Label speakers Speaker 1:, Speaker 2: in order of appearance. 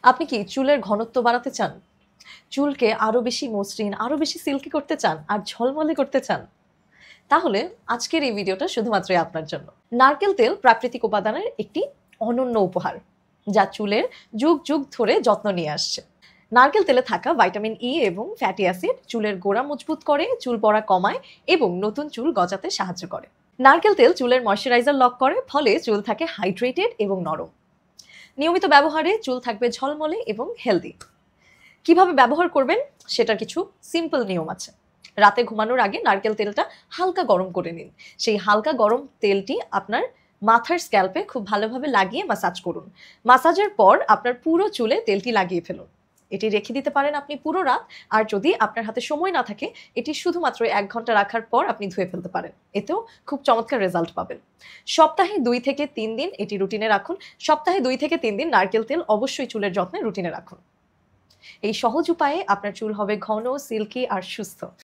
Speaker 1: আপনি কি চুলের ঘনত্ব বাড়াতে চান? চুলকে আরো বেশি মসৃণ, আরো বেশি সিল্কি করতে চান আর ঝলমলে করতে চান? তাহলে আজকের এই ভিডিওটা শুধুমাত্রই আপনার জন্য। নারকেল তেল প্রাকৃতিক উপাদানের একটি অনন্য উপহার, যা চুলের যুগ যুগ ধরে যত্ন নিয়ে আসছে। নারকেল তেলে থাকা ভাইটামিন ই এবং ফ্যাটি অ্যাসিড চুলের গোড়া মজবুত করে, চুল পড়া কমায় এবং নতুন চুল গজাতে সাহায্য করে। নারকেল তেল চুলের ময়শ্চারাইজার লক করে, ফলে চুল থাকে হাইড্রেটেড এবং নরম। নিয়মিত ব্যবহারে চুল থাকবে ঝলমলে এবং হেলদি। কিভাবে ব্যবহার করবেন সেটার কিছু সিম্পল নিয়ম আছে। রাতে ঘুমানোর আগে নারকেল তেলটা হালকা গরম করে নিন। সেই হালকা গরম তেলটি আপনার মাথার স্ক্যাল্পে খুব ভালোভাবে লাগিয়ে ম্যাসাজ করুন। ম্যাসাজের পর আপনার পুরো চুলে তেলটি লাগিয়ে ফেলুন। এটি রেখে দিতে পারেন আপনি পুরো রাত, আর যদি আপনার হাতে সময় না থাকে এটি শুধুমাত্র 1 ঘন্টা রাখার পর আপনি ধুয়ে ফেলতে পারেন। এতেও খুব চমৎকার রেজাল্ট পাবেন। সপ্তাহে 2 থেকে 3 দিন এটি রুটিনে রাখুন। সপ্তাহে 2 থেকে 3 দিন নারকেল তেল অবশ্যই চুলের যত্নে রুটিনে রাখুন। এই সহজ উপায়ে আপনার চুল হবে ঘন, সিল্কি আর সুস্থ।